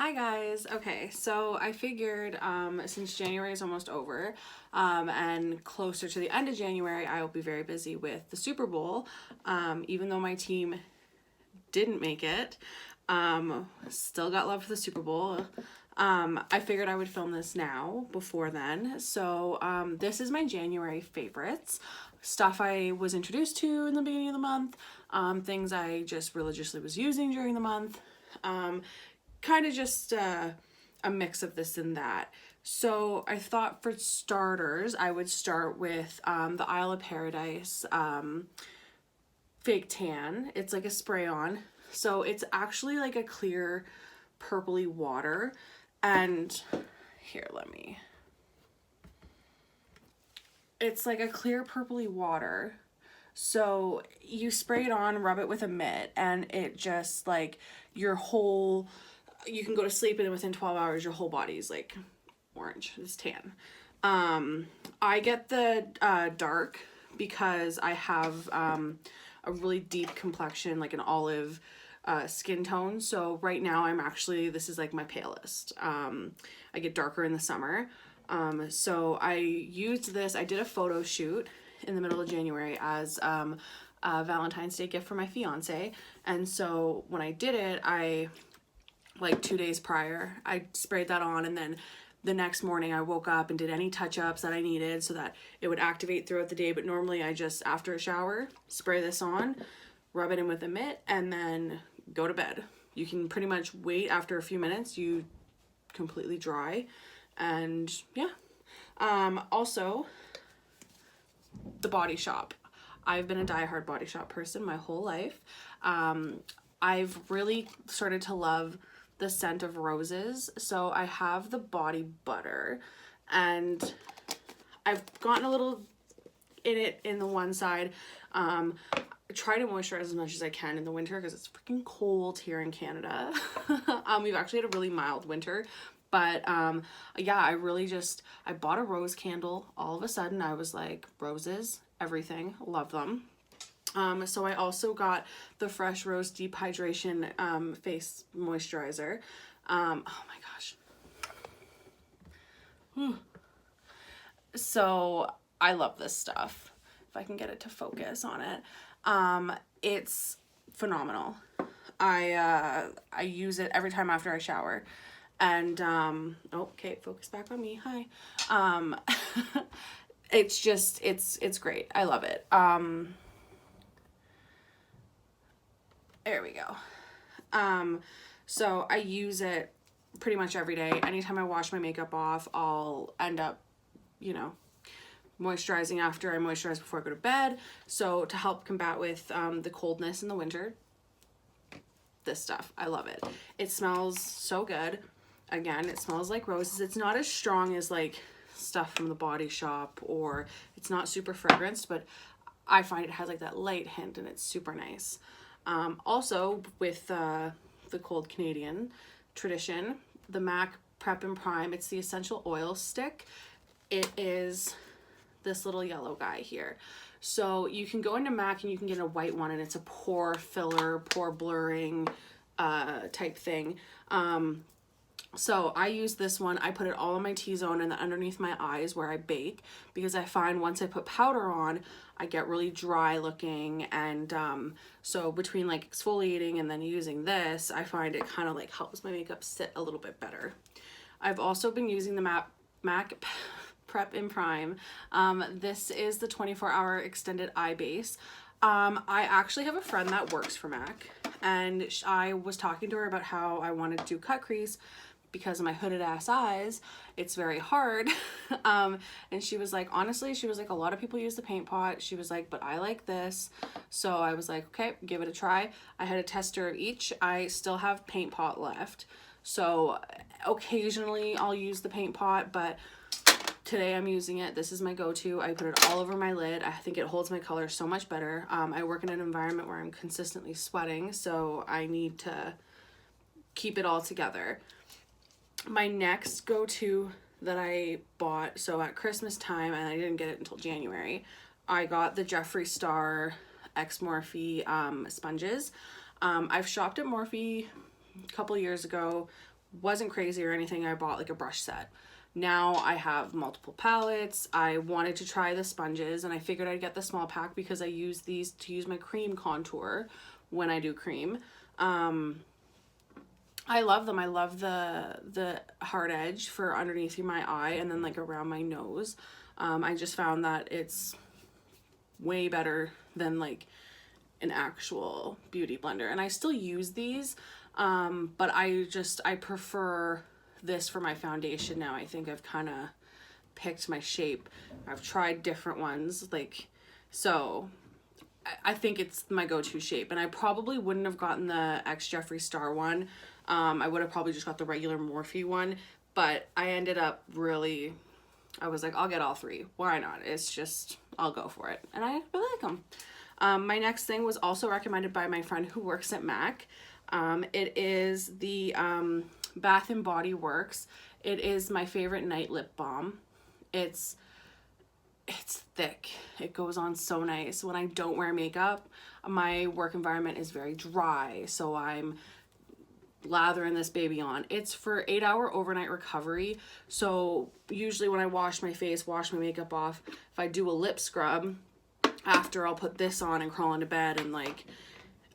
Hi guys. Okay, so I figured since January is almost over and closer to the end of January, I will be very busy with the Super Bowl. Even though my team didn't make it, still got love for the Super Bowl. I figured I would film this now before then. So this is my January favorites. Stuff I was introduced to in the beginning of the month, things I just religiously was using during the month. Kind of just a mix of this and that. So I thought for starters, I would start with the Isle of Paradise Fake Tan. It's like a spray on. So it's actually like a clear purpley water. And here, it's like a clear purpley water. So you spray it on, rub it with a mitt, and it just like you can go to sleep and within 12 hours your whole body's like orange, it's tan. I get the dark because I have a really deep complexion, like an olive skin tone. So right now this is like my palest. I get darker in the summer. So I used this, I did a photo shoot in the middle of January as a Valentine's Day gift for my fiance. And so when I did it, like 2 days prior, I sprayed that on, and then the next morning I woke up and did any touch-ups that I needed so that it would activate throughout the day. But normally I just, after a shower, spray this on, rub it in with a mitt, and then go to bed. You can pretty much wait. After a few minutes, you completely dry. And yeah. Also, the Body Shop. I've been a diehard Body Shop person my whole life. I've really started to love the scent of roses. So I have the body butter, and I've gotten a little in it in the one side. I try to moisturize as much as I can in the winter because it's freaking cold here in Canada. We've actually had a really mild winter, but yeah, I bought a rose candle. All of a sudden I was like, roses, everything, love them. So I also got the Fresh Rose Deep Hydration face moisturizer. Oh my gosh. So I love this stuff. If I can get it to focus on it. It's phenomenal. I use it every time after I shower. And okay, focus back on me. Hi. It's just it's great. I love it. There we go. So I use it pretty much every day. Anytime I wash my makeup off, I'll end up, moisturizing after I moisturize before I go to bed. So to help combat with the coldness in the winter, this stuff, I love it. It smells so good. Again, it smells like roses. It's not as strong as like stuff from the Body Shop, or it's not super fragranced, but I find it has like that light hint and it's super nice. Also with the cold Canadian tradition, the MAC Prep and Prime, it's the essential oil stick. It is this little yellow guy here. So you can go into MAC and you can get a white one, and it's a pore filler, pore blurring type thing. So I use this one. I put it all on my T-zone and then underneath my eyes where I bake, because I find once I put powder on, I get really dry looking. And so between like exfoliating and then using this, I find it kind of like helps my makeup sit a little bit better. I've also been using the MAC Prep and Prime. This is the 24-hour extended eye base. I actually have a friend that works for MAC, and I was talking to her about how I wanted to cut crease because of my hooded ass eyes. It's very hard. And she was like, honestly, she was like, a lot of people use the paint pot. She was like, but I like this. So I was like, okay, give it a try. I had a tester of each. I still have paint pot left. So occasionally I'll use the paint pot, but today I'm using it. This is my go-to. I put it all over my lid. I think it holds my color so much better. I work in an environment where I'm consistently sweating, so I need to keep it all together. My next go-to that I bought, so at Christmas time, and I didn't get it until January, I got the Jeffree Star X Morphe sponges. I've shopped at Morphe a couple years ago wasn't crazy or anything, I bought like a brush set. Now I have multiple palettes. I wanted to try the sponges, and I figured I'd get the small pack because I use these to use my cream contour when I do cream. I love them. I love the hard edge for underneath my eye and then like around my nose. I just found that it's way better than like an actual beauty blender, and I still use these, but I prefer this for my foundation now. I think I've kind of picked my shape. I've tried different ones, like, so I think it's my go-to shape, and I probably wouldn't have gotten the X Jeffree Star one. I would have probably just got the regular Morphe one, but I ended up really, I was like, I'll get all three. Why not? It's just, I'll go for it. And I really like them. My next thing was also recommended by my friend who works at MAC. It is the Bath & Body Works. It is my favorite night lip balm. It's thick. It goes on so nice. When I don't wear makeup, my work environment is very dry, so I'm lathering this baby on. It's for 8-hour overnight recovery. So usually when I wash my face, wash my makeup off, if I do a lip scrub after, I'll put this on and crawl into bed, and like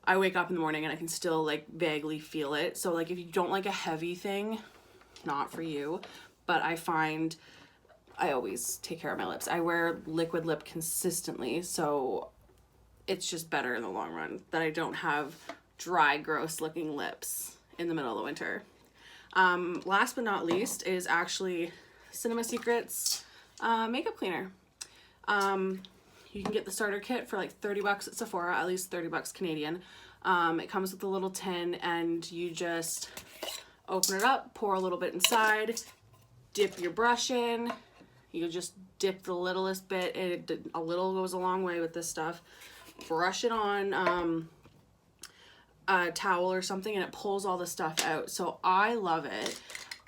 I wake up in the morning and I can still like vaguely feel it. So like if you don't like a heavy thing, not for you. But I find I always take care of my lips. I wear liquid lip consistently, so it's just better in the long run that I don't have dry, gross looking lips in the middle of the winter. Last but not least is actually Cinema Secrets makeup cleaner. You can get the starter kit for like 30 bucks at Sephora, at least 30 bucks Canadian. It comes with a little tin, and you just open it up, pour a little bit inside, dip your brush in. You just dip the littlest bit, and a little goes a long way with this stuff. Brush it on a towel or something, and it pulls all the stuff out. So I love it.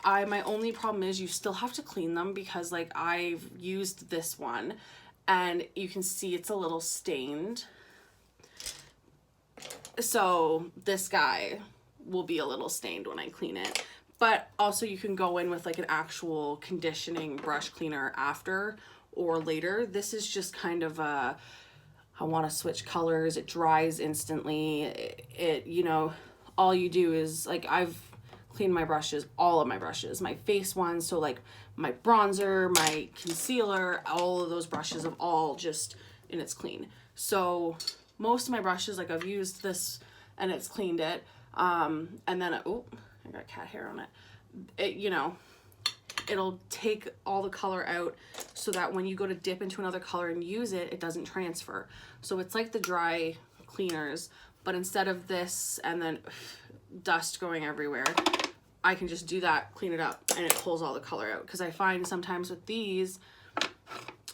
My only problem is you still have to clean them, because like I've used this one and you can see it's a little stained. So this guy will be a little stained when I clean it. But also you can go in with like an actual conditioning brush cleaner after or later. This is just kind of a, I want to switch colors. It dries instantly. It, you know, all you do is like, I've cleaned my brushes, all of my brushes, my face ones. So like my bronzer, my concealer, all of those brushes have all just, and it's clean. So most of my brushes, like I've used this and it's cleaned it. And then, oh, I got cat hair on it. It, you know, it'll take all the color out so that when you go to dip into another color and use it, it doesn't transfer. So it's like the dry cleaners, but instead of this and then dust going everywhere, I can just do that, clean it up, and it pulls all the color out. Because I find sometimes with these,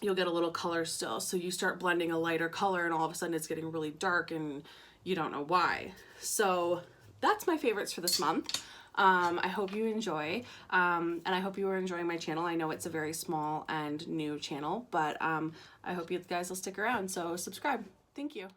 you'll get a little color still. So you start blending a lighter color and all of a sudden it's getting really dark and you don't know why. So that's my favorites for this month. I hope you enjoy, and I hope you are enjoying my channel. I know it's a very small and new channel, but I hope you guys will stick around, so subscribe. Thank you.